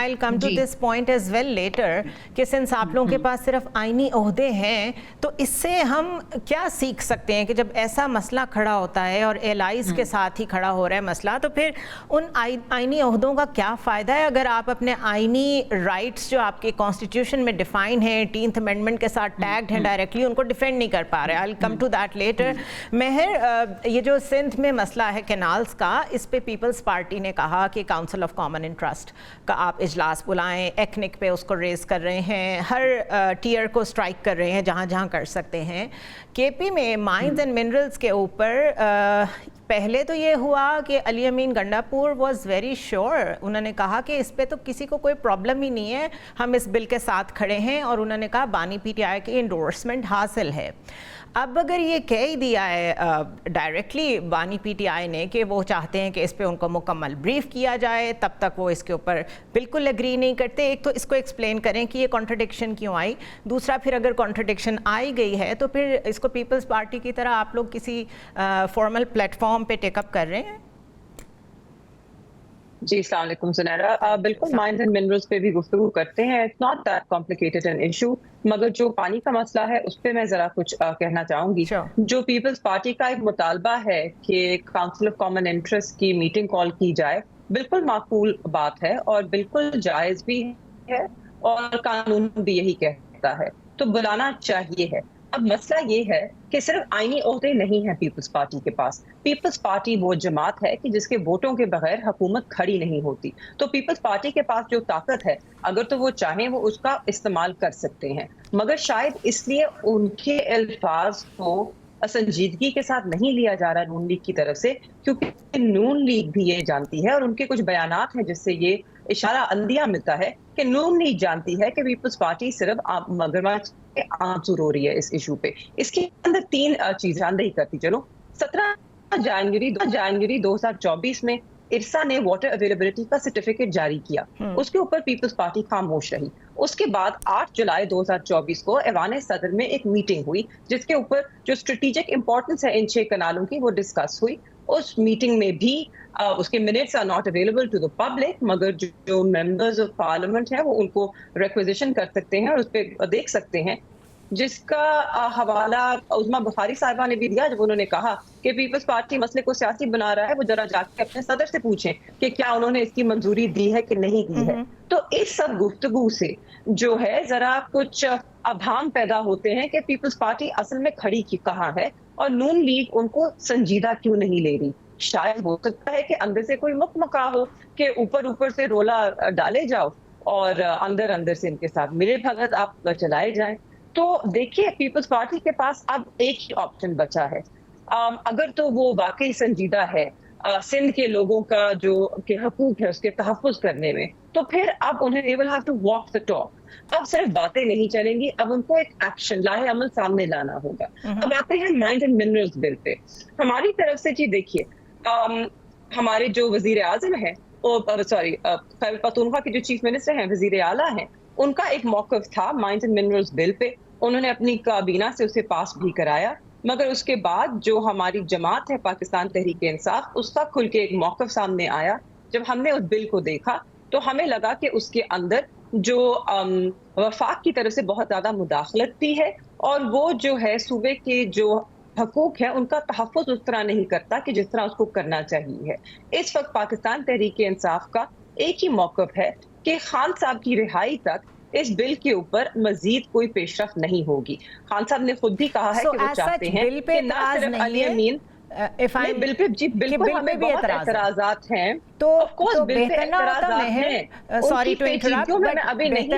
I'll come to this point as well later کہ since آپ لوگوں کے پاس صرف آئینی عہدے ہیں تو اس سے ہم کیا سیکھ سکتے ہیں کہ جب ایسا مسئلہ کھڑا ہوتا ہے اور ایلائز کے ساتھ ہی کھڑا ہو رہا ہے مسئلہ تو پھر ان آئینی عہدوں کا کیا فائدہ ہے اگر آپ اپنے آئینی رائٹس جو آپ کے کانسٹیٹیوشن میں ڈیفائن ہیں 18th امینڈمنٹ کے ساتھ ٹیگڈ ہیں ڈائریکٹلی ان کو ڈیفینڈ نہیں کر پا رہے. I'll come to that later. مہر, یہ جو سندھ میں مسئلہ ہے کینالز کا, اس پہ پیپلز پارٹی نے کہا کہ کاؤنسل آف کامن انٹرسٹ کا آپ اجلاس بلائیں, ایکنک پہ اس کو ریز کر رہے ہیں, ہر ٹیئر کو اسٹرائک کر رہے ہیں جہاں جہاں کر سکتے ہیں. کے پی میں مائنز اینڈ منرلز کے اوپر پہلے تو یہ ہوا کہ علی امین گنڈاپور واز ویری شیور, انہوں نے کہا کہ اس پہ تو کسی کو کوئی پرابلم ہی نہیں ہے, ہم اس بل کے ساتھ کھڑے ہیں, اور انہوں نے کہا بانی پی ٹی آئی کی انڈورسمنٹ حاصل ہے. اب اگر یہ کہہ ہی دیا ہے ڈائریکٹلی بانی پی ٹی آئی نے کہ وہ چاہتے ہیں کہ اس پہ ان کو مکمل بریف کیا جائے, تب تک وہ اس کے اوپر بالکل ایگری نہیں کرتے. ایک تو اس کو ایکسپلین کریں کہ یہ کانٹرڈکشن کیوں آئی, دوسرا پھر اگر کانٹرڈکشن آئی گئی ہے تو پھر اس کو پیپلز پارٹی کی طرح آپ لوگ کسی فارمل پلیٹ فارم پہ ٹیک اپ کر رہے ہیں. جی السلام علیکم سنیرا, بالکل مائنز اینڈ منرلز پہ بھی گفتگو کرتے ہیں. It's not that complicated an issue, مگر جو پانی کا مسئلہ ہے اس پہ میں ذرا کچھ کہنا چاہوں گی. جو پیپلز پارٹی کا ایک مطالبہ ہے کہ کاؤنسل آف کامن انٹرسٹ کی میٹنگ کال کی جائے, بالکل معقول بات ہے اور بالکل جائز بھی ہے اور قانون بھی یہی کہتا ہے, تو بلانا چاہیے ہے. اب مسئلہ یہ ہے کہ صرف آئینی عہدے نہیں ہیں پیپلز پارٹی کے پاس. پیپلز پارٹی وہ جماعت ہے کہ جس کے ووٹوں کے بغیر حکومت کھڑی نہیں ہوتی. تو پیپلز پارٹی کے پاس جو طاقت ہے, اگر تو وہ چاہیں وہ اس کا استعمال کر سکتے ہیں, مگر شاید اس لیے ان کے الفاظ کو سنجیدگی کے ساتھ نہیں لیا جا رہا نون لیگ کی طرف سے, کیونکہ نون لیگ بھی یہ جانتی ہے اور ان کے کچھ بیانات ہیں جس سے یہ اشارہ اندیا ملتا ہے کہ نون لیگ جانتی ہے کہ پیپلز پارٹی صرف مگرمچھ آنسو رو رہی ہے اس ایشو پہ. اس کے اندر تین چیزیں اندہی کرتی چلو. 17 جنوری 2024 میں ارسا نے واٹر اویلیبلٹی کا سرٹیفکیٹ جاری کیا, اس کے اوپر پیپلز پارٹی خاموش رہی. اس کے بعد 8 جولائی 2024 کو ایوان صدر میں ایک میٹنگ ہوئی جس کے اوپر جو اسٹریٹجک امپورٹنس ہے ان 6 کنالوں کی وہ ڈسکس ہوئی. اس میٹنگ میں بھی اس کے minutes are not available to the public, مگر جو ممبرز آف پارلیمنٹ ہیں وہ ان کو ریکویزیشن کر سکتے ہیں اور اس پہ دیکھ سکتے ہیں, جس کا حوالہ عظمیٰ بخاری صاحبہ نے بھی دیا جب انہوں نے کہا کہ پیپلز پارٹی مسئلے کو سیاسی بنا رہا ہے, وہ ذرا جا کے اپنے صدر سے پوچھیں کہ کیا انہوں نے اس کی منظوری دی ہے کہ نہیں دی ہے. تو اس سب گفتگو سے جو ہے ذرا کچھ ابہام پیدا ہوتے ہیں کہ پیپلز پارٹی اصل میں کھڑی کہاں ہے اور نون لیگ ان کو سنجیدہ کیوں نہیں لے رہی. شاید ہو سکتا ہے کہ اندر سے کوئی مکمکا ہو کہ اوپر سے رولا ڈالے جاؤ اور اندر سے ان کے ساتھ ملے بھگت آپ چلائے جائیں. تو دیکھیے پیپلز پارٹی کے پاس اب ایک ہی آپشن بچا ہے. اگر تو وہ واقعی سنجیدہ ہے سندھ کے لوگوں کا جو کہ حقوق ہے اس کے تحفظ کرنے میں, تو پھر اب انہیں they will have to walk the talk. اب صرف باتیں نہیں چلیں گی, اب ان کو ایک ایکشن لاہے عمل سامنے لانا ہوگا. اب آتے ہیں مائنز اینڈ منرلز بل پہ. ہماری طرف سے جی دیکھیے, ہمارے جو وزیر اعظم ہیں خیبر پختونخوا کے جو چیف منسٹر ہیں, وزیر اعلیٰ ہیں, ان کا ایک موقف تھا مائنز اینڈ منرلز بل پہ. انہوں نے اپنی کابینہ سے اسے پاس بھی کرایا, مگر اس کے بعد جو ہماری جماعت ہے پاکستان تحریک انصاف, اس کا کھل کے ایک موقف سامنے آیا. جب ہم نے اس بل کو دیکھا تو ہمیں لگا کہ اس کے اندر جو وفاق کی طرف سے بہت زیادہ مداخلت بھی ہے, اور وہ جو ہے صوبے کے جو حقوق ہیں ان کا تحفظ اس طرح نہیں کرتا کہ جس طرح اس کو کرنا چاہیے. اس وقت پاکستان تحریک انصاف کا ایک ہی موقف ہے کہ خان صاحب کی رہائی تک اس بل کے اوپر مزید کوئی پیش رفت نہیں ہوگی. خان صاحب نے خود بھی کہا ہے کہ وہ چاہتے ہیں کہ نہ صرف علی امین بل پہ, جی بالکل ہمیں بہت اعتراضات ہیں, تو بل پہ اعتراضات ہیں, ان کی پیچیدگیوں میں ابھی نہیں